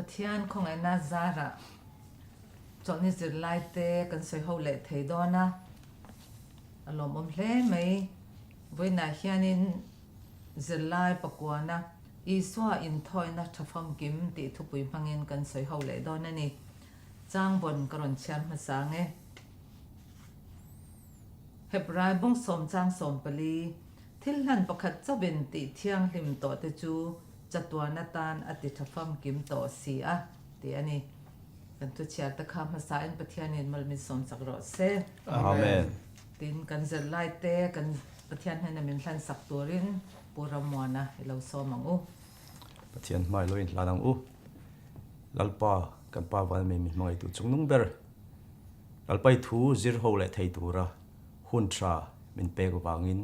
pathian khong ai na zara Chawlhni Sikul te kan soi ho le thei dona alom hle mai voina hianin zirlai pakwana iswa in thoina thafam kim ti thupui mangin kan soi ho le dona ni changbon karon chiam masange hebrai bong som chang som pali thilhan pakhat chabin ti thiang hlim to te chu chatwana tan ati thafam kim to si a ti ani kan tu chia ta kha ma sa in pathianin malmin som sakro se amen tin kan zirlai te kan pathian hena min hlan sak turin puramwana ilo so mangu pathian mai loin lanang u lalpa kan pa wan me mi mai tu chungnung ber lalpai thu zir ho le thei tura hun tra min pe go wangin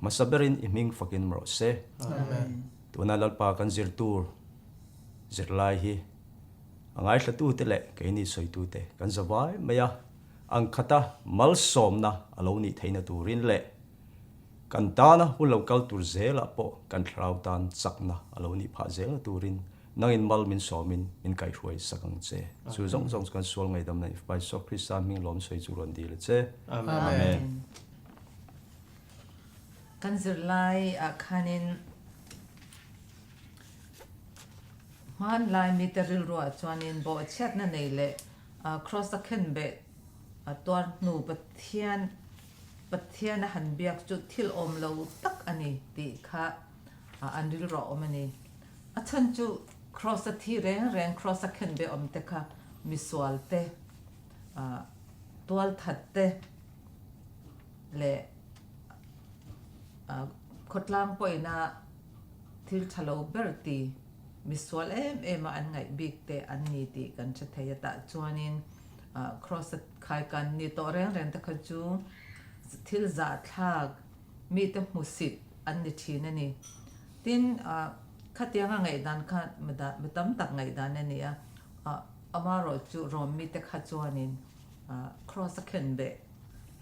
masaberin iming fakin mro se amen tuna lalpa kan zir tur zirlai hi angai thatu te le ke ni soi tu te kan zawai maya ang khata mal som na aloni theina turin le kan dana hu local tur zela po kan thrau tan chakna aloni pha zel turin nangin mal min somin min kai huai sakang che chu zong zong kan sual ngai dam na if by so christa ming lom soi chu ron di le che amen kan zirlai a khanin man lai mi teril ro chuanin bo chat na nei le cross the ken be tor nu pathian na han biak chu thil om lo tak ani ti kha anril ro omani a chan chu cross the thi reng cross the ken be om te kha miswal te tual that te le khotlang poina thil thalo berti miswal em an ngai big te an ni ti kan chathaya ta chuanin cross khai kan ni to reng ta kha chu thil za thak mi te musit an ni thina ni tin khatianga ngai dan kha matam tak ngai dan ani a amaro chu rom mi te kha chuanin cross ken be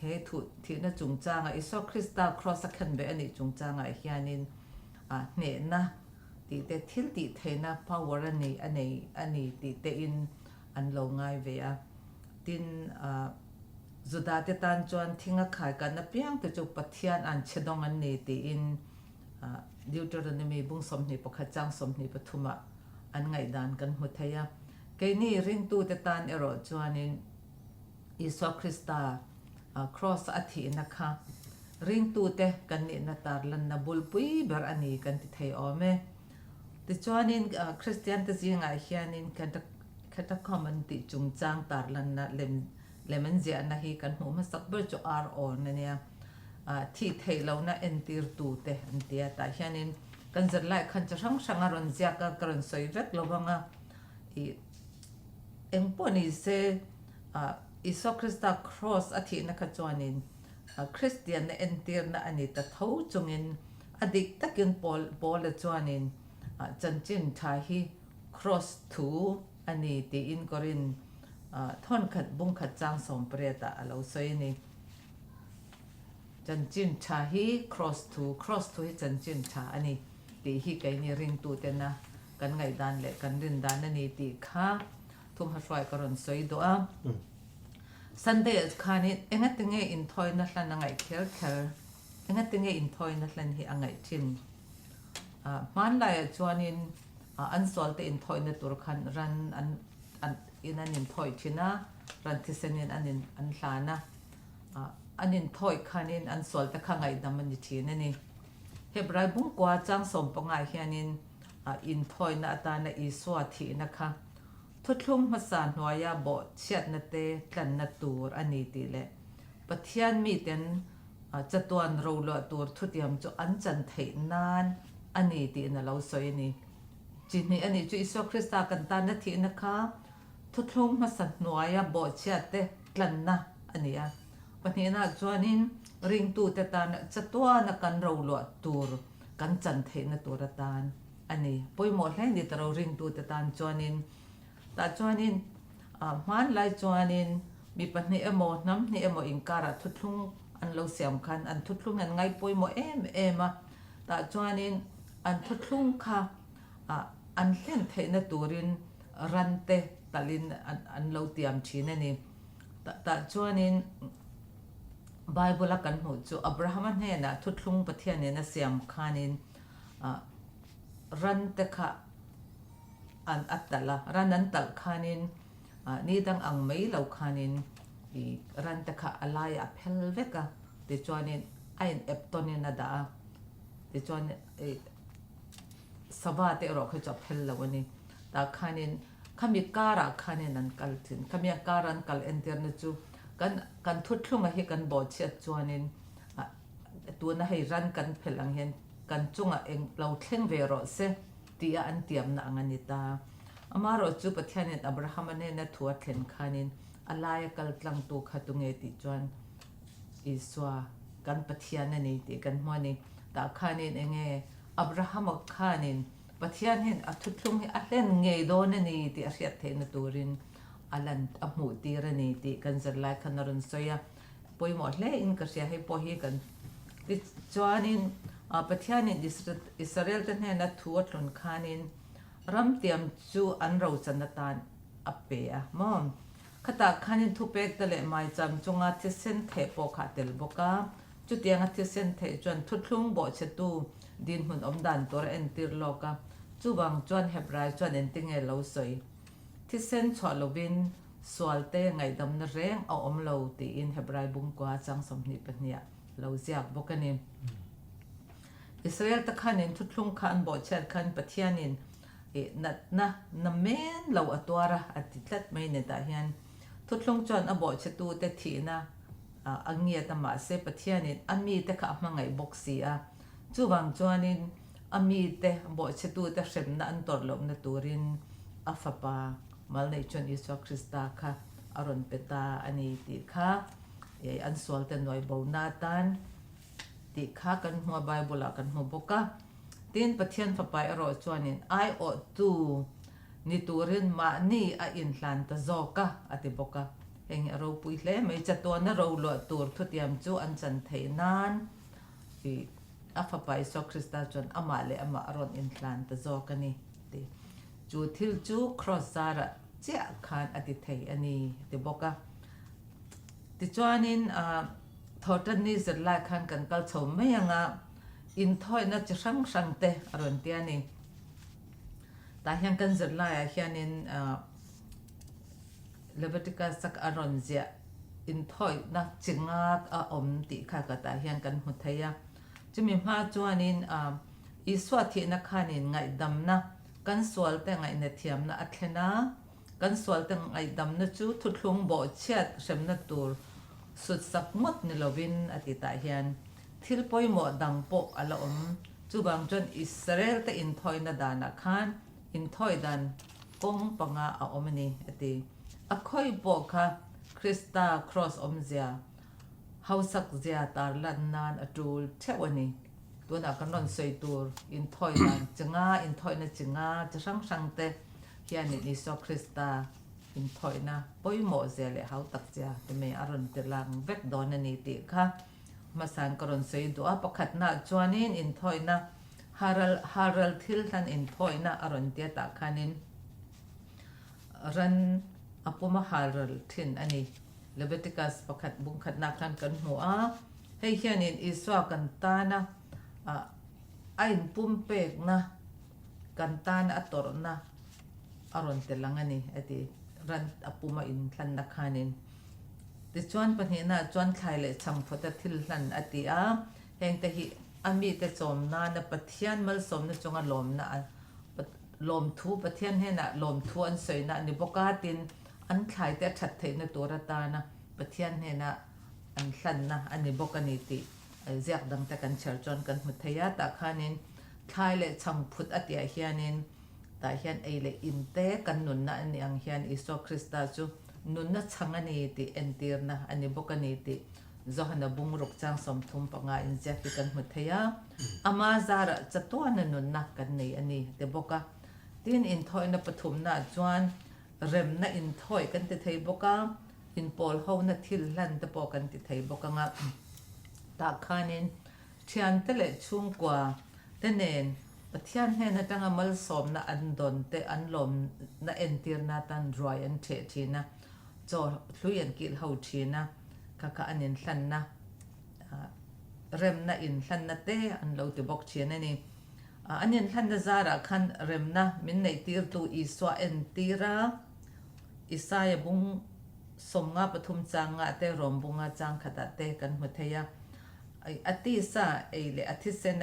he thu thina chungchanga iso krista cross ken be ani chungchanga hianin ne na ti te thil ti theina power ani ti te in an lo ngai ve a tin zuda te tan chuan thinga khai kan na piang te chu pathian an chedong an ni ti in Deuteronomy bung som ni pakha chang som ni pathuma an ngai dan kan hu thaya ke ni ring tu te tan ero chuanin iso krista cross athi na kha ring tu te kan ni na tar lan na bulpui ber ani kan ti thei ome ti chuanin christian te zinga hianin kan ta common ti chungchang tar lan na lemon zia na hi kan hu ma sak ber chu ar on na nia thi thei lo na entir tu te antia ta hianin kan zirlai khan cha sang ron zia ka karon soi vek lo wanga I emponi se iso krista cross athi na kha chuanin christian na entir na ani ta tho chungin adik takin pol la chuanin chanchin tha hi cross thu ani ti in korin thon khat bung khat chang som preta alo soi ni chanchin tha hi cross thu hi chanchin tha ani ti hi kai ni ring tu te na kan ngai dan le kan rin dan ani ti kha thum ha swai karon soi do a Sunday khani engatinge in thoi na hlan ngai khel engatinge in thoi na hlan hi angai thin man lai chuanin an solte in thoi na tur khan ran an in thoi thina ran thisenin an hlana anin thoi khanin an solte khangai damani thina ni hebrai bung kwa chang som pangai hianin in thoi na ta na iswa thi na kha thutlung masa hnuaya bo chiat na te tlan na tur ani ti le pathian mi ten chatuan ro lo tur thutiam chu an chan thei nan ani ti na lo soi ni chini ani chu iso krista kan ta na thi na kha thutlung masa hnuaya bo chiat te tlan na ania panina chuanin ring tu te tan chatua na kan ro lo tur kan chan thei na tur tan ani poimo hlai ni taro ring tu te tan chuanin ta chuanin man lai chuanin mi pahni emo nam ni emo inkara thutlung an lo siam khan an thutlung an ngai poimo ema ta chuanin an thutlung kha an hlen theina turin รันเตตลินอันเราเตรียมชีนนี่แต่จวนนี้ไบเบิลกันหูจูอับราฮัมเนี่ยนะทุดลุงประเทศเนี่ยนะเสียมขานินรันเตค่ะอันอัตตละรันนั้นตัลขานินนี่ดังอังไม่เราขานินรันเตค่ะอะไรอัพเฮลเวกะแต่จวนนี้ไอ้เอฟตอนนี้นะดาแต่จวนสวัสดิ์เราเขาจะเฮลแล้ววันนี้แต่ขานินขมิการะขานินนั้นกัลทินขมิการันกัลอินเทอร์เน็ตจูกันทุดลุงให้กันบอดเชียจวนนี้ตัวนั้นให้รันกันเพลังเห็นกันจุงเองเราเข่งเวรเสตีอันเตรียมนังอันนี้ตาอามารจูปะเทียนอับราฮัมเนี่ยนะทัวเข่งขานินอะไรกัลลังตัวขัดตรงเอติจวนอิสวากันปะเทียนนี่ติกันหัวนี่ตาขานินเองอับราฮัมขานินปะเทียนเห็นทุดลุงให้อัลเลนเงยโดนนี่ติอาเซียเทนตัวรินอัลลันอับมูตีรนี่ติกันจะไล่ขันนรุนสอยปอยหมดเลยอินกระเสียให้ปอยกันติจวนนี้ปะเทียนอิสราเอลท่านเนี่ยนะทัวร์หลุนขานินรำเตรียมจูอันเราจันตานอัปเปะมอมขตาขานินทุเปกตะเลไม่จำจงอาทิเซนเทปขาเตลบกาจุดยังอาทิเซนเทจวนทุดลุงบ่เชตูดินหุ่นอมดันตัวเอ็นติรโลกาจูบังจวนเฮบรายจวนเอ็นติงเอลาสอยทิเซนชอลวินสวลเตไงดำนเรงเอาอมเลาตีอินเฮบรายบุงกว่าจังสมนิปเนียเราเสียบกันนินอิสราเอลตะขันินทุดลุงขันบ่เชิดขันปะเทียนินนัเมนเราอตัวระอติลัดไม่เนตาเฮียนทุดลุงจวนอบ่เชตูเตทีนะอังเงียตมาเซปะเทียนินอันมีเตขับมาไงบ็อกซี่จูบังจวนนินอันมีเตบ่เชตูเตเสมนะอันตอร์ลมนตูรินอัฟปามาในจวนอิสวาคริสตาค่ะอารอนเปตาอันนี้ติค่ะอันสวลเตนไว้บ่นาตันติค่ะกันหัวไบเบิลกันหัวบกะตีนปะเทียนฝไปอรอจวนินไอโอตูนิตูรินมานี่อินลันตะโจกะอติบกะเฮงเราปุยเล่ไม่จะตัวนั้นเราหลอตัวทุติยมจูอันจันเทนานอัฟไปสคริสตาจวนอามาเลอามาอรอนอินลันตะโจกันนี่ติจูทิลจูครอสซาระเจ้าขานอติเทอันนี้ติบกะติจวนินทอดันนี่จะไล่ขันกันกัลชมไม่ยังอินทอยน่าจะช่างเตะอารมณ์เตียนี่แต่ยังกันจะไล่เฮียนินเลเวติกัสสักอารมณ์เสียอินทอยน่าจิงากอมติค่ะก็แต่ยังกันหุทยาจะมีมาจวนินอิสวาที่นักขันินไงดำนะกันสวลแต่ไงเนทียมนะอัตเลนะกันสวลแต่ไงดำนะจูทุดลุงบ่เชียดเสมนัตูสุดสักมดนิลวินอติตาเฮียนทิลปอยหมดดังโปอัลอมจูบังจนอิสราเอลแต่อินทอยนาดานักขันอินทอยดันกงปังอาอมนี่อติอคอยโปค่ะคริสตาครอสอมเซียเฮาสักเซียตาลันนานอจูลเทวันนี้ตัวนักกันนอนสวยตัวอินทอยดันจึงอินทอยนะจึงจะช่างเตะเฮียนินิสคริสตาอินทอยนะปอยหมดเซียเลยเฮาตักเซียจะไม่อารมณ์ติลังเวกดอนนี่ติค่ะมาสังกรณสวยตัวปะขัดนะจวนินอินทอยนะฮารัลทิลทันอินทอยนะอารมณ์เตียตาคันินรันอปุมาฮารัลทินอันนี้เลเวติกัสปะขัดบุงขัดนักกันกันหัวให้เฮียนินอิสวากันตานะไอ้ปุ่มเป็กนะกันตานะอัตโรนะอารมณ์เตลังอันนี้ไอ้ที่รันอปุมาอินทันนักคันินติจวนปัญหาหน้าจวนใครเลยช่างพอดทิลลันอติอาแห่งแต่หิอามีแต่จอมนานะปะเทียนมัลสมนะจงอลมนะลมทูปะเทียนให้นะลมทวนสวยนะนิบกาตินอันใครแต่ชัดเทนตัวรตานะปะเทียนให้นะอันสันนะอันนิบกานิติเรียกดังแต่กันเชิญจนกันหุทยาตาคานินใครเลยช่างพุทธอติอาเฮียนินแต่เฮียนเอเลยอินเตกันนุนนะอันยังเฮียนอิสโซคริสตาจูนุนนัดช่างอันนี้ติเอ็นตีร์นะอันนี้บกันนี้ติจะหันบุงรุกจางสมทุมปังอาอินเจฟิกันหุทยาอามาซาระจะตัวนันนุนนักกันนี้อันนี้เดบกะตีนอินทอยนับปฐุมนาจวนเร็มนัอินทอยกันติไทยบกะอินโพลเฮานัทิลลันตะปอกันติไทยบกะงะตาคานินเชียนเตเลชุ่มกว่าเตเนน Pathian he na tanga mal som na andon te anlom na entir na tan dry and che china cho thluyan kil ho china kaka anin hlan na rem na in hlan na te an lo te bok china ni anin hlan na zara khan rem na min nei tir tu iswa entira isaya bung somnga pathum changa te rombunga chang khata te kan hutheya ai ati sa eile athisen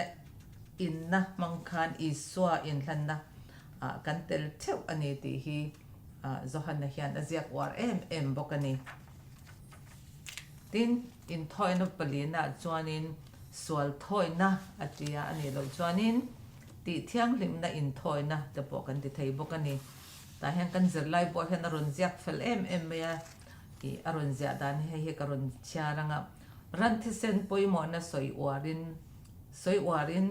inna mangkhan iswa in hlanna kan tel theu ani ti hi zohan na hian aziak war em bokani tin in thoina palina chuanin sual thoina atia ani lo chuanin ti thiang lim na in thoina te pokan ti thei bokani ta hian kan zirlai bo hian aron ziak fel em ya i aron zia dan he karon charanga ran thisen poimo na soi warin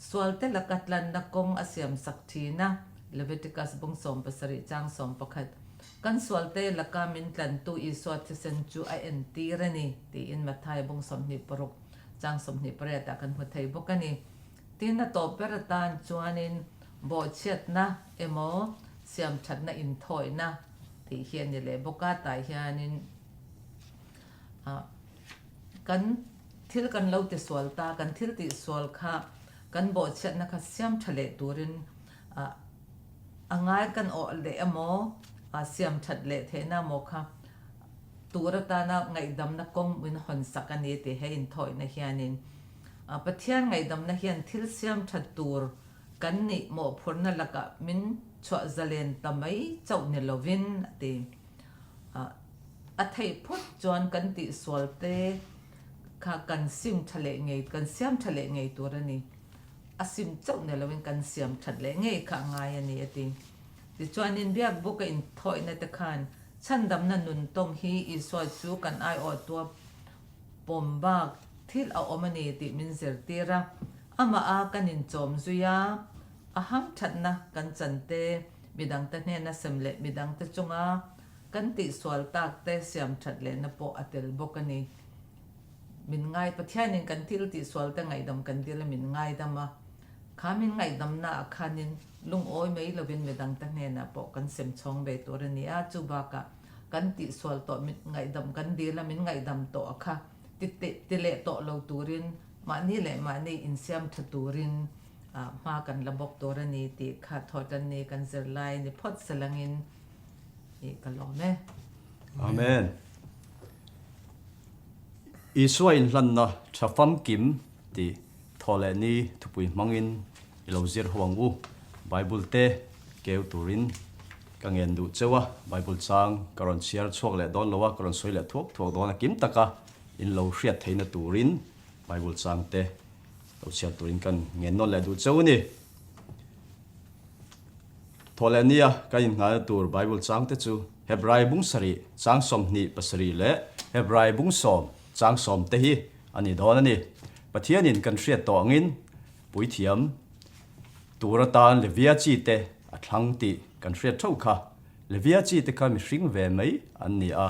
sualte lakatlan na kong asyam sakthina Leviticus bung som pasari chang som pakhat kan sualte lakamin tlan tu iswa thisen chu a entirani ti in mathai bung som ni paruk chang som ni pareta kan huthei bokani tin na to peratan chuanin bo chet na emo siam that na in thoi na ti hian ni le boka tai hianin kan thil kan lo te sual ta kan thil ti sual kha kan bo chet na kha siam thale turin angai kan o le amo siam that le the na mo kha turata na ngai dam na kong min hon sakani te he in thoi na hianin pathian ngai dam na hian thil siam that tur kan ni mo phurna laka min chwa zalen tamai chau ne lovin te a thei phut chuan kan ti sualte kha kan sim thale ngei kan siam thale ngei turani asim chau ne lovin kan siam thale ngei kha ngai ani ati ti chuanin biak buka in thoi na te khan chandam na nun tom hi iswa chu kan ai o to pombak thil a omani ti min zer tira ama a kanin chom zuya aham thatna kan chante midang ta hne na semle midang ta chunga kan ti swal tak te siam that le na po atel bokani min ngai pathianin kan til ti swal ta ngai dam kan dil min ngai dama khamin ngai dam na khanin lung oi mei lovin midang ta hne na po kan sem chong be torani a chu ba ka kan ti swal to min ngai dam kan dil min ngai dam to kha ti le to lo turin ma ni le ma ni in siam thaturin ma kan labok torani ti kha thotan ni kan zirlai ni phot salangin e kalome amen Israel lanna thafam kim ti thole ni thupui mangin ilozir huangu bible te keu turin kangen du chewa bible chang karon share chok le don lowa karon soi le thok don kim taka in lo hriat theina turin bible chang te lo share turin kan ngen no le du chewni tholenia kain nga tur bible chang te chu hebrai bung sari chang som ni pasari le hebrai bung som chang som te hi ani don ani pathianin kan hriat to angin puithiam turatan levia chi te athlang ti kan hriat thau kha levia chi te kha mi hring ve mai an ni a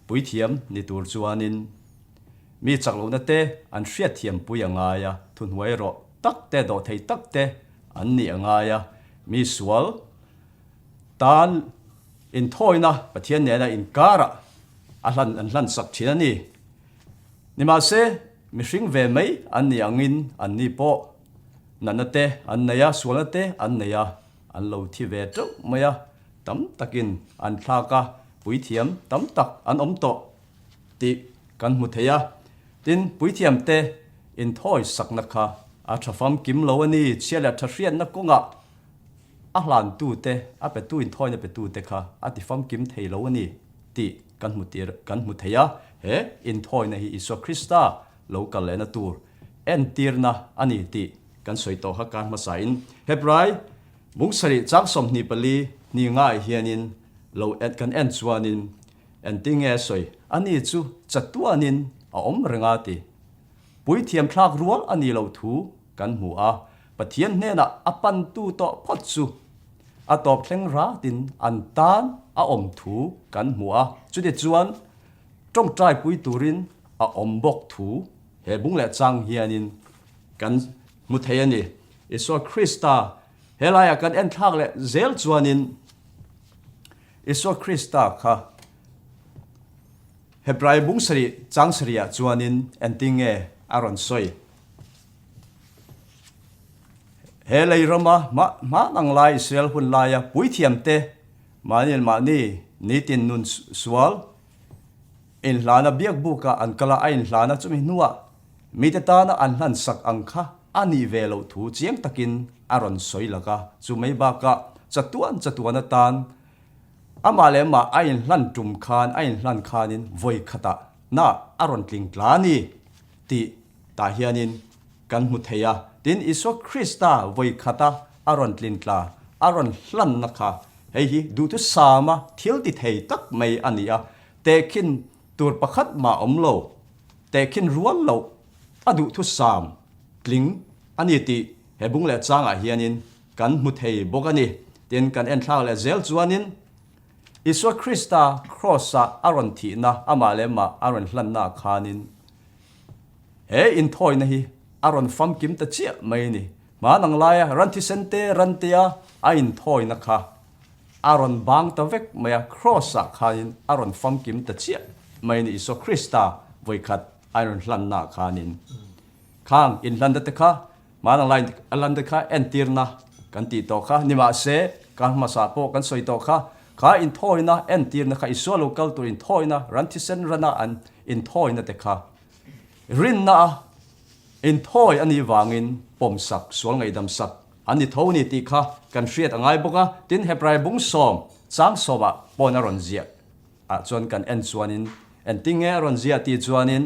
puithiam ni tur chuanin mi chaklo na te an hriat thiam pui anga ya thun huai ro tak te do thei tak te an ni anga ya mi sual tan in thoina pathian ne na in kara an hlan sak thina ni ma se mi hring ve mai an ni angin an ni po nanate an naya sualate an naya an lo thi ve tro maya tam takin an thlaka puithiam tam tak an omto ti kan mu theya tin puithiam te in thoi sakna kha a thafam kim lo ani chiala thrian na konga a hlan tu te a pe tu in thoi na pe tu te kha a ti fam kim thei lo ani ti kan mu theya he in thoi na hi iso krista local le na tur en tirna ani ti kan soi to ha kan ma sain hebrai bung sari chak som ni pali ni ngai hianin lo et kan en chuanin en ting e soi ani chu chatuanin a om renga ti puithiam thlak rual ani lo thu kan mu a pathian hne na apan tu to phot chu a top thleng ra tin an tan a om thu kan mu a chu de chuan trong trai pui turin a om bok thu he bung le chang hianin kan mu thei ani Iso Krista helaya kan en thak le zel chuanin Iso Krista kha Hebrai bung sari chang saria chuanin entinge aron soi helai rama ma nang lai Israel hun laya puithiam te manil mani nitin nun sual in lana biak buka an kala ain lana chumi nuwa mitetana an hlan sak angkha ani velo thu chiang takin aron soi laka chumei baka chatuan tan amale ma ain hlan tum khan ain hlan khanin voi khata na aron tling tlani ti ta hianin kan mu theya tin Iso Krista voi khata aron tlin tla aron hlan nakha hei hi du tu sama thil ti thei tak mai ania tekin tur pakhat ma omlo tekin rual lo adu thu sam tling ani ti hebung le changa hianin kan mu thei bokani tin kan en thla le zel chuanin Iso Krista crossa aron thi na amale ma aron hlan na khanin he in thoi na hi aron fam kim ta chia mai ni ma nang laya ran thi sente ran tia a in thoi na kha aron bang ta vek maya crossa khanin aron fam kim ta chia mai ni Iso Krista voi khat aron hlan na khanin khang in hlan da ta kha ma nang lai alan da kha entir na kan ti to kha nima se kan ma sa po kan soi to kha kha in thoi na entir na kha Iso local to in thoi na ran thi sen rana an in thoi na te kha rin na in thoi ani wangin pom sak sual ngai dam sak ani thoni ti kha kan hriat angai boka tin Hebrai bung som chang soba pon aron zia a chon kan en chuanin en tinge ron zia ti chuanin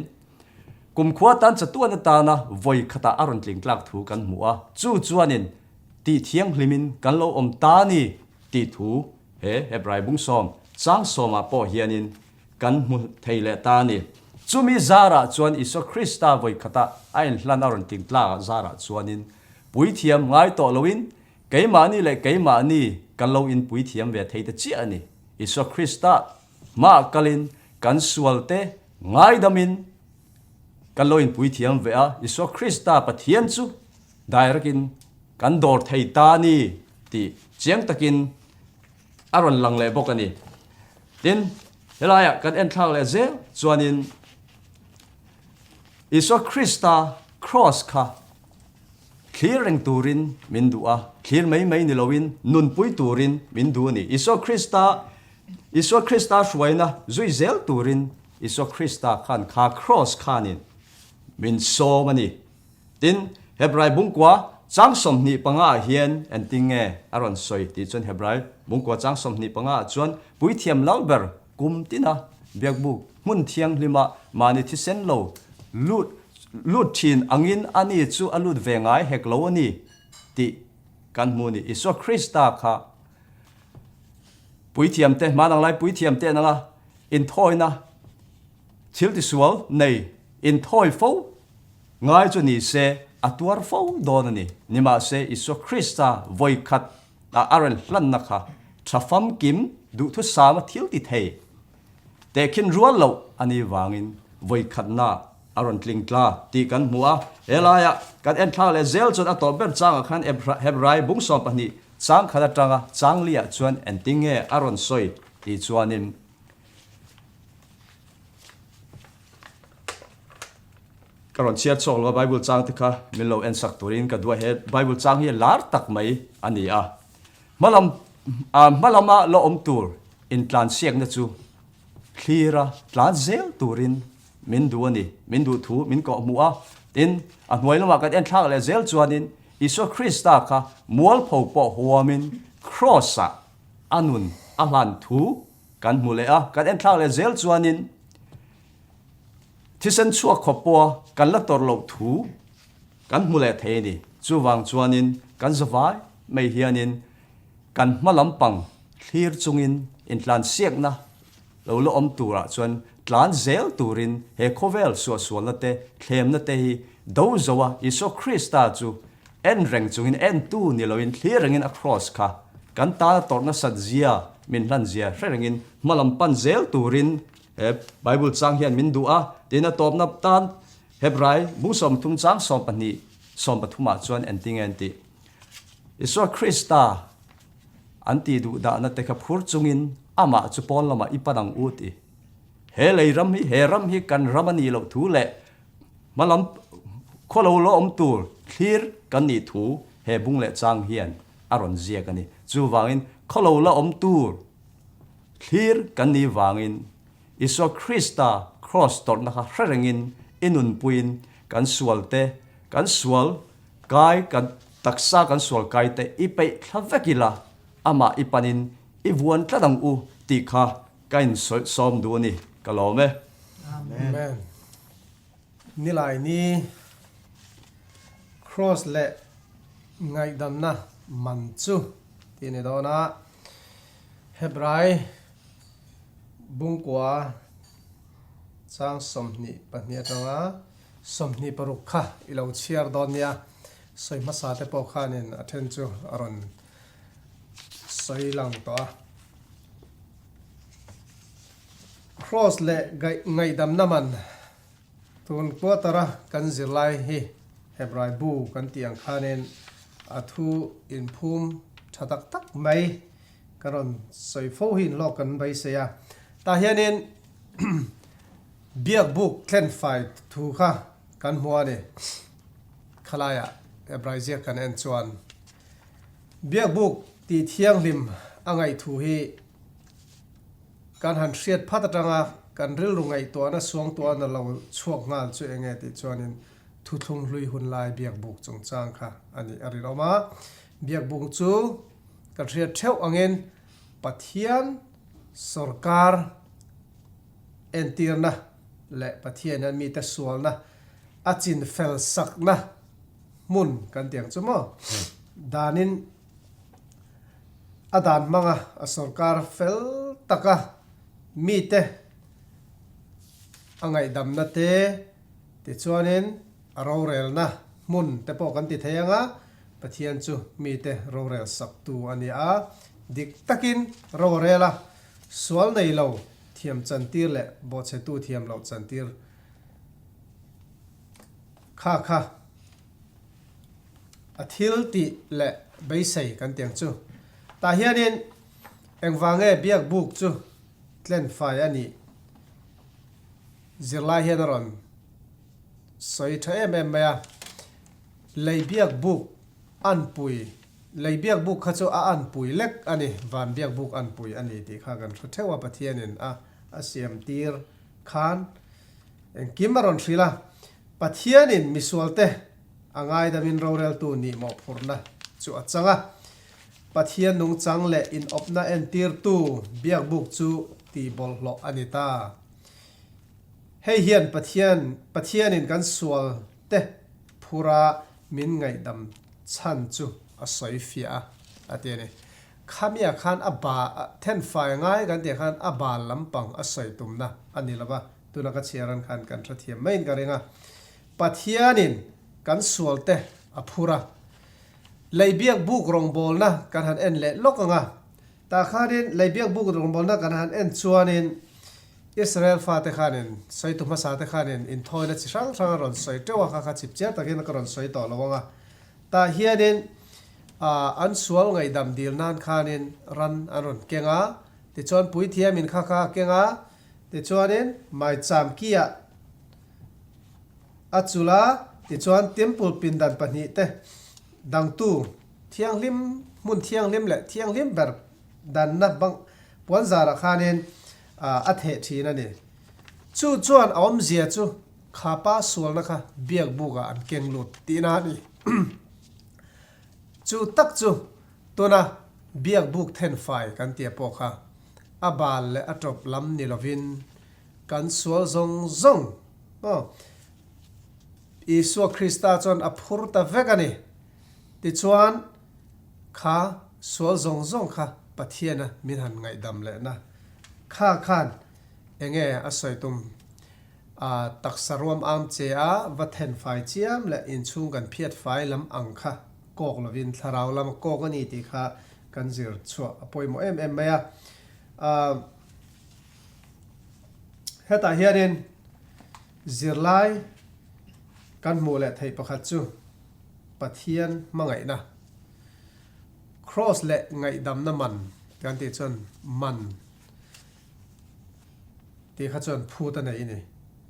kum khwa tan chatuan ta na voi khata aron tling tlak thu kan muwa chu chuanin ti thiang hlimin kan lo om ta ni ti thu he Hebrai bung som chang soma po hianin kan mu theile ta ni chumi zara chuan Iso Krista voi khata ain hlan aron ting tla zara chuanin puithiam ngai to loin keimani le keimani kan lo in puithiam ve theita chi ani Iso Krista ma kalin kan sualte ngai damin kan lo in puithiam ve a Iso Krista pathian chu dairekin kan dor theita ni ti chiang takin aron lang le bokani tin helaya kan en thang le ze chuanin Iso Krista cross kha clearing turin mindua clear mai ni lowin nun pui turin mindu ni Iso Krista shwaina zui zel turin Iso Krista khan kha cross khanin min so mani tin Hebrai bungkwa chang som ni panga hian entinge aron soi ti chon Hebrai bungkwa chang som ni panga chuan pui thiam lalber kum tina biakbu mun thiang lima mani thi sen lo lut chin angin ani chu alut vengai heklo ani ti kan muni Iso Krista kha puithiam te manang lai puithiam te nanga in thoi na thil ti sual nei in thoi fo ngai chu ni se atuar fo don ani nima se Iso Krista voi khat a aran hlan na kha thafam kim du thu sama thil ti thei tekin rual lo ani wangin voi khat na aron tling tla ti kan mua elaya kan en thla le zel chon a to ber chang khan Hebrai bung som pani chang khada tanga chang lia chuan en tinge aron soi ti chuanin karon chiat chol wa Bible chang tikha milo en sak turin ka dua he Bible chang hi lar tak mai ani a malama lo om tur in tlan siak na chu cleara tlan zel turin min du ani min du thu min ko muwa tin a hnuai lama kan en thak le zel chuanin Iso Krista kha mual pho po huamin crossa anun ahlan thu kan mule a kan en thak le zel chuanin thisen chuak khopo kan la tor lo thu kan mule the ni chuwang chuanin kan zawai mai hianin kan malampang thlir chungin in tlan siak na lo om tura chuan tlan zel turin he khovel so na te thlem na te hi do zawa Iso Krista chu en reng chungin en tu ni loin thlerengin across kha kan ta torna satzia min hlan zia rengin malam pan zel turin he Bible chang hian min du a tina top na tan Hebrai bung som thum chang som pani som pathuma chuan en ting en ti Iso Krista anti du da na te ka phur chungin ama chupon lama ipanang uti he leiram hi heram hi kan ramani lo thu le malam kholo lo om tur clear kan ni thu he bung le chang hian aron zia kan ni chu wangin kholo lo om tur clear kan ni wangin Iso Krista cross tor na kha rengin inun puin kan sualte kan sual kai kan taksa kan sual kai te ipai thavekila ama ipanin ivuan tladang u ti kha kain som du ni kalome amen nilai ni cross le ngai dam na manchu tini dona hebrai bungkwa chang somni pahnia tanga somni parukha ilo chiar donia soi masa te po khanin athen chu aron soi lang to cross le ngai dam naman tun ko tara kan zirlai hi hebrai bu kan tiang khanin athu in phum thatak tak mai karon soi fo hin lo kan bai se ya ta hianin biak buk tlen fai thu kha kan hua ne khalaya hebrai zia kan en chuan biak buk ti thiang lim angai thu hi kan han hriat phatatanga kan ril rungai to na suang to na lo chuak ngal chu enge ti chuanin thu thlung hlui hun lai biak buk chung chang kha ani ari roma biak buk chu kan hriat theu angen pathian sarkar entirna le pathian an mi ta sualna achin fel sakna mun kan tiang chumo danin adan manga a sarkar fel taka mi te angai damna te ti chuanin arorel na mun te po kan ti theyanga pathian chu mi te rorel sak tu ani a dik takin rorela sual nei lo thiam chantir le bo che tu thiam lo chantir kha kha athil ti le beisai kan tiang chu ta hianin engwange biak buk chu tlen fai ani zirlai hianaron soi tha em maya lei biak buk an pui lei biak buk kha chu a an pui lek ani van biak buk an pui ani ti kha kan thu thewa pathianin a siam tir khan eng kimaron thrila pathianin misualte angai damin rorel tu ni mo phurna chu achanga pathian nung chang le in opna en tir tu biak buk chu ti bol hlo anita hei hian pathianin kan sual te phura min ngai dam chan chu a soi fia atene khamia khan aba then fai ngai kan te khan aba lampang a soi tumna anilaba tuna ka chiaran khan kan thathiam main karenga pathianin kan sual te a phura leibiak buk rong bol na kan han en le lokanga ta kharin leibiak buk rong bol na kan han en chuanin Israel fa te khanin soi tu ma sa te khanin in thoina chi sang sang ron soi tewa kha kha chip che takin ka ron soi to lawanga ta hianin an sual ngai dam dil nan khanin ran aron kenga ti chon pui thiam in kha kha kenga ti chuanin mai cham kia achula ti chuan temple pindan pani te dang tu thiang lim mun thiang lim le thiang lim ber dan na bang puan zara khanin a the thina ni chu chuan om zia chu khapa sual na kha biak buga an keng lut tina ni chu tak chu tona biak buk then fai kan tia po kha abal le atop lam ni lovin kan sual zong zong Isu Krista chon aphur ta vekani ti chuan kha sual zong zong kha pathiana min han ngai dam le na kha khan enge asoi tum taksaruam am che a vathen fai chiam le in chung kan phiat fai lam angkha kok lovin tharau lam kok ani ti kha kan zir chua apoi mo em maya heta hianin zirlai kan mu le thei pakhat chu pathian mangai na cross le ngai dam na man kan ti chon man ti kha chon phu ta nei ni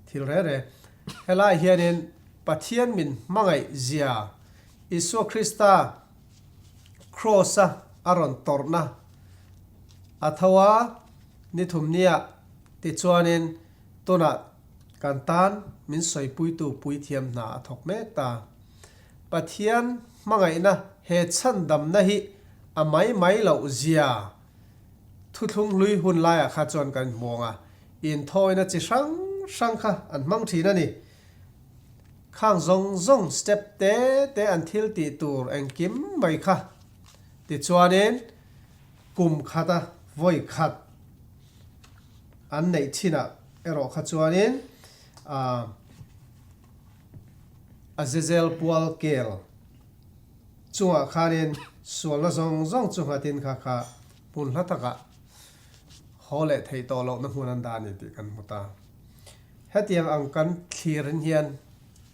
thil re re helai hianin pathian min mangai zia isu Krista crossa aron torna athawa ni thumnia ti chuanin tuna kantan min soi pui tu pui thiam na thok mek ta pathian mangai na he chan dam na hi amai mai lo zia thuthlung lui hun lai a kha chon kan monga in thoi na chi sang sang kha an mang thi na ni khang zong zong step te an thil ti tur en kim mai kha ti chuanin kum khata voi khat an nei thina ero kha chuanin azezel pual kel chunga khanin sualna zong zong chunga tin kha kha pun hlataka hole thei to lo na hunan da ni ti kan muta hetiang ang kan thlirin hian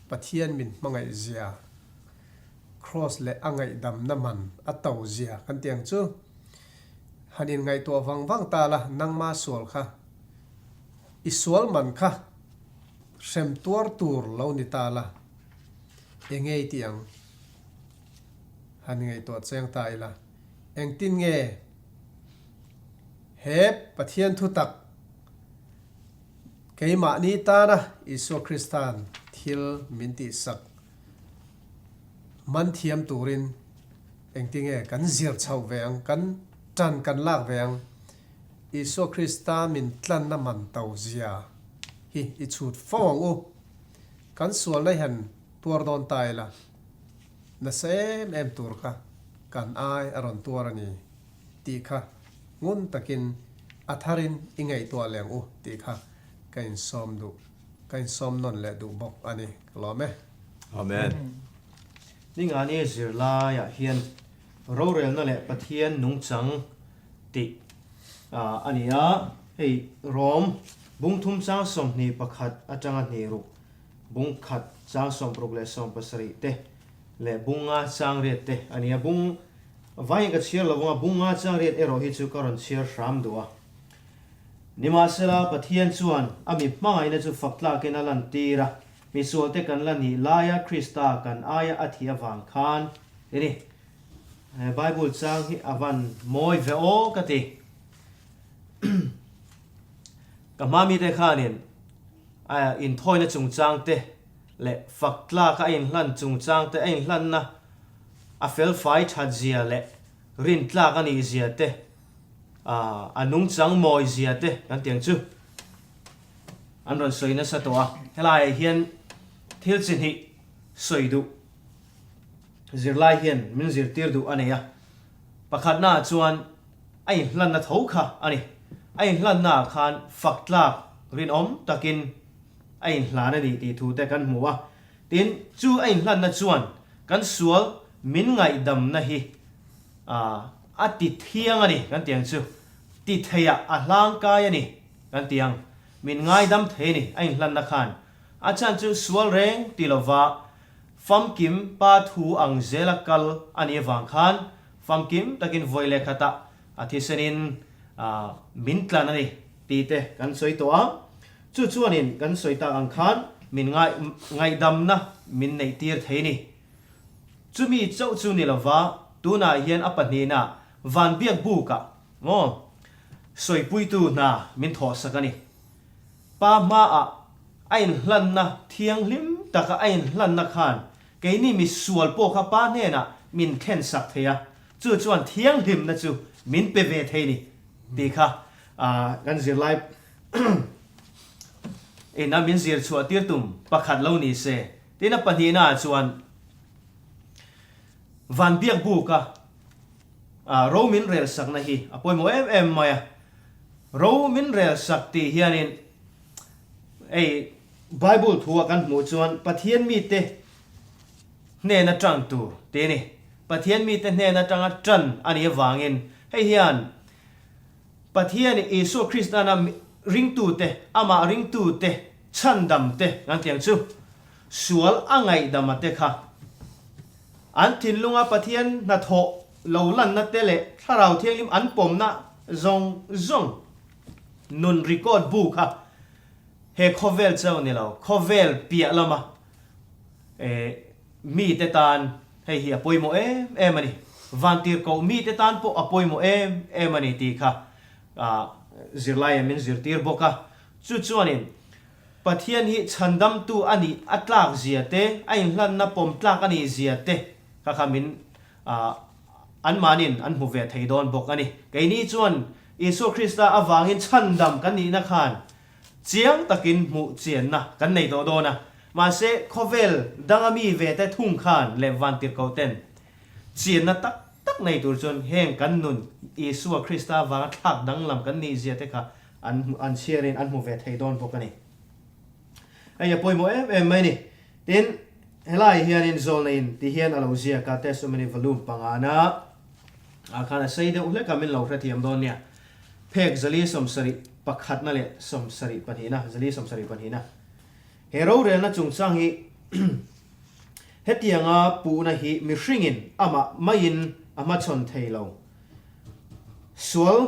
pathian min mangai zia cross le angai dam na man atau zia kan tiang chu hanin ngai to wang wang ta la nangma sual kha isual man kha sem tuar tur lo ni ta la engei tiang han ngai to cheng tai la eng tin nge hep pathian thu tak keima ni ta na isu Kristan thil min ti sak man thiam turin eng ti nge kan zir chau veng kan tran kan lak veng isu Krista min tlan na man tau zia hi I chut fawang u kan sual lai han tuar don tai la na sem em tur kha kan ai aron tuar ani ti kha ngun takin atharin ingai to leng u ti kha kain som non le du bok ani klome Amen. Ni nga ni Zirlai ya hian ro rel na le pathian nung chang ti ania hei rom bung thum chang som ni pakhat atanga ni ru bung khat chang som prok le som pasari te le bunga chang re te ania bung vai ka chiar lawanga bunga chang re ero hi chu karon chiar ram duwa nima sela pathian chuan ami mangai na chu fakla ken alan tira mi solte kan lani laya Krista kan aya athia wang khan ini Bible chang hi avan moi ve o kati kamami te khanin aya in thoi na chung chang te le fakla ka in hlan chung chang te in hlan na a fel fai thajia le rin tla ka ni zia te anung chang moi zia te kan tiang chu an ron soi na sa to a helai hian thil chin hi soi du Zirlai hian min zir tir du aneya pakhat na chuan ai hlan na tho kha ani ai hlan na khan fakla rin om takin ai hlan ani ti thu te kan muwa tin chu ai hlan na chuan kan sual min ngai dam na hi ati thiang ani kan tiang chu ti theya a hlang kai ani kan tiang min ngai dam the ni ai hlan na khan achan chu sual reng tilova fam kim pa thu ang zelakal ani wang khan fam kim takin voile khata athisenin min tlan ani ti te kan soi to a chu chuanin kan soi ta ang khan min ngai dam na min nei tir theini chumi chau chu ni lova tuna hian apani na van biak bu ka ngo soi pui tu na min tho sakani pa ma a ain hlan na thiang lim taka ain hlan na khan ke ni mi sual po kha pa ne na min khen sak theya chu chuan thiang lim na chu min pe ve the ni ti kha kan Zirlai na min zir chua tir tum pakhat lo ni se tina pani na chuan van biak bu ka ro min rel sak na hi apoi mo em maya ro min rel sak ti hianin Bible thua kan mu chuan pathian mi te ne na tang tu te ni pathian mi te ne na tang a tran ani wangin hei hian pathian Isu Krista na ring tu te ama ring tu te chan dam te kan tiang chu sual angai dam te kha an thin lunga pathian na tho lo lan na te le tharau thiang lim an pom na zong zong nun record book ha he khovel chaw ni lo khovel pia lama mi te tan hei hi apoi mo em ani vantir ko mi te tan po apoi mo em ani ti kha zirlai min zirtir boka chu chuanin pathian hi chandam tu ani atlak ziate ain hlan na pom tlak ani ziate ka khamin an manin an mu ve theidon bok ani keini chuan Isu Krista awangin chandam kan ni na khan chiang takin mu chian na kan nei do na ma se khovel dangami ve te thung khan le vantir ko ten chian na tak nei tur chon heng kan nun Isu Krista wang thak dang lam kan ni zia te kha an sharein an mu ve theidon bok ani ai poi mo em mai ni tin helai hian in zol in ti hian alo zia ka testimony volume pangana akhana sei de ule kamin lo thrathiam don nia phek zali somsari pakhat na le somsari panhina zali somsari panhina hero re na chungchang hi hetianga pu na hi mi hringin ama main ama chon theilo sual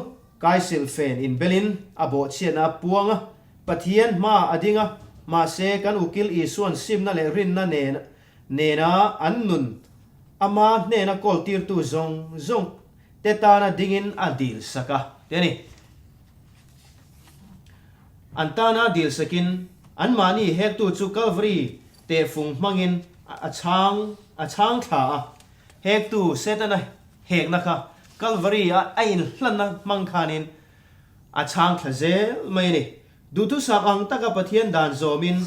kaisil fen in belin abo chiana puanga pathian ma adinga ma se kan ukil isuan sim na le rin na ne na annun ama ne na kol tir tu zong zong tetana dingin adil saka teni antana dil sakin an mani hek tu chu calvary te fung mangin achang tha hek tu setana hek na kha calvary a ain hlanna mangkhanin achang tha zel mai ni du tu sak ang taka pathian dan zomin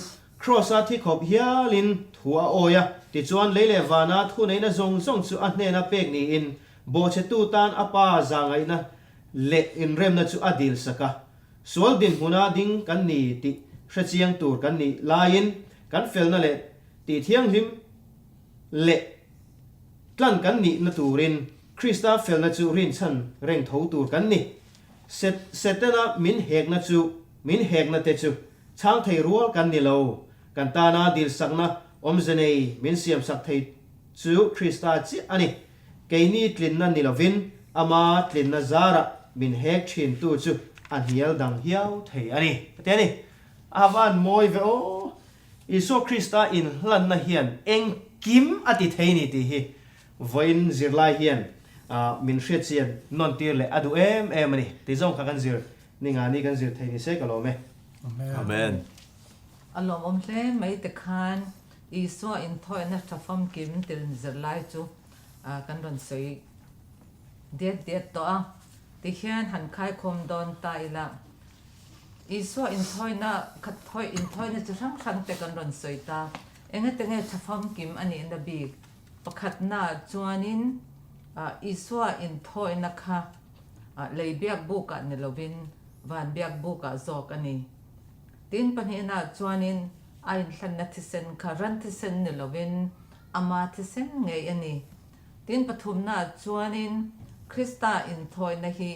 cross a thi khop hialin thua oya ti chuan leile wana thu nei na zong zong chu a hne na pek ni in bo che tu tan apa zangai na le in rem na chu adil saka sual din huna ding kan ni ti hrachiang tur kan ni lain kan fel na le ti thiang him le tlan kan ni na turin Krista fel na chu rin chan reng tho tur kan ni setena min hek na chu min hek na te chu chang thei rual kan ni lo kan ta na dil sakna omzenei min siam sak thei chu Krista chi ani keini tlin na ni lovin ama tlin na zara min hek thin tu chu an hial dang hiao thei ani pateni avan moi ve o Isu Krista in hlan na hian eng kim ati thei ni ti hi voin zirlai hian min hriat chian non tir le adu em ani ti zong kha kan zir ninga ni kan zir thei ni se ka lo me Amen. alom omhle mai te khan Isu in thoi na thafam kim til zirlai chu kan ron sei det to a ti hian han khai khom don ta ila Isu in thoi na khat thoi in thoi na chang chang te kan ron sei ta enga tenge thafam kim ani in the big pakhat na chuanin Isu in thoi na kha leibiak buka ni lovin van biak buka zok ani tin panhina chuanin ain hlan na thisen kha ran thisen ni lovin ama thisen ngei ani tin pathum na chuanin Krista in thoi na hi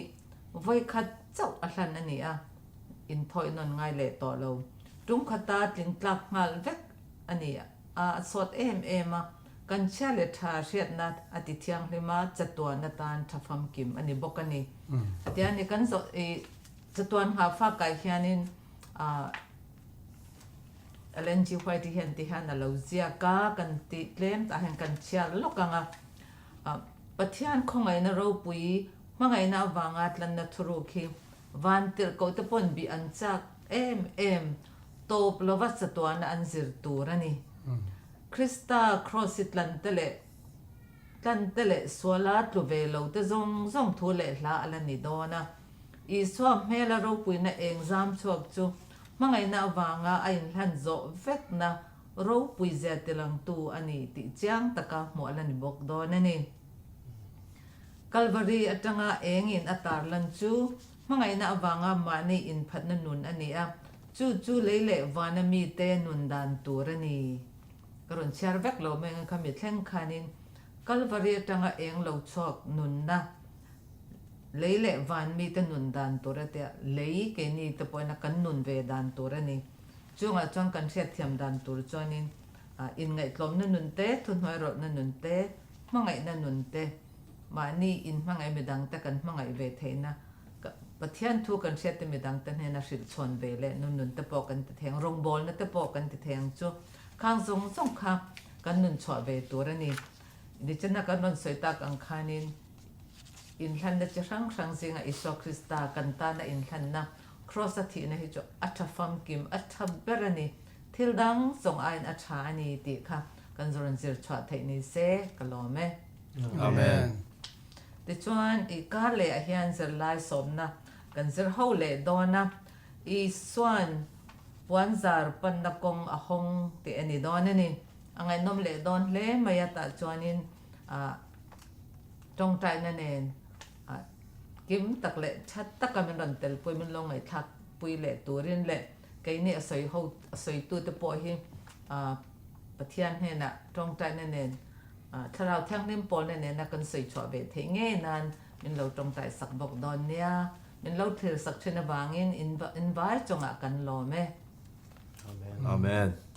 voi khat chau a hlan ani a in thoi non ngai le to lo tung khata tin tlak ngal vek ani a sot em a kan chale tha riat na ati thiang hlima chatwa na tan thafam kim ani bokani atiani kan zo chatwan ha fa kai hianin LNG white hian ti han lo zia ka kan ti tlem ta han kan chia lokanga pathian khongai na ro pui mangai na wanga tlan na thuru khi van tir ko te pon bi an chak em top lova chatwa na an zir turani Krista cross it tantele swala tu velo te zong thu le hla ala ni dona Isu mela ro pui na exam chok chu mangai na wanga ain hlan zo vek na ro pui zia tilang tu ani ti chiang taka mo ala ni bok don ani Calvary atanga engin atar lan chu mangai na wanga mani in phat na nun ani a chu leile wana mi te nun dan turani karon char vek lo me kami thleng khanin Calvary atanga eng lo chok nun na leile van mi te nun dan turate lei ke ni te poina kan nun ve dan turani chunga chang kan hriat thiam dan tur chuanin in ngai tlom na nun te thun hoi ro na nun te mangai na nun te mà ni in mang ai midang ta kan mang ai ve theina pathian thu kan set te midang ta hena sil chon ve le nun te po kan te theng rong bol na te po kan te theng chu khang song kha kan nun chwa ve tur ani ni chana kan non soi tak ang khanin in hlan na chi rang zinga iso krista kan ta na in hlan na cross a thi na hi chu atha fam kim atha berani thil dang song ain atha ani ti kha kan zoran zir chwa thei ni se kalome Amen. ti chuan I kar le a hian zirlai somna kan zir ho le dona I swan puan zar pan na kong a hong ti ani don ani angai nom le don hle maya ta chuanin tong tai na nen kim tak le chat tak ka min ron tel pui min long ai thak pui le turin le kai ni asoi ho asoi tu te po hi pathian he na tong tai na nen tharau thang nim pol na nen na kan sei chwa be the nge nan min lo tong tai sak bok don nia min lo thil sak chena bangin in vai chonga kan lo me Amen. Amen.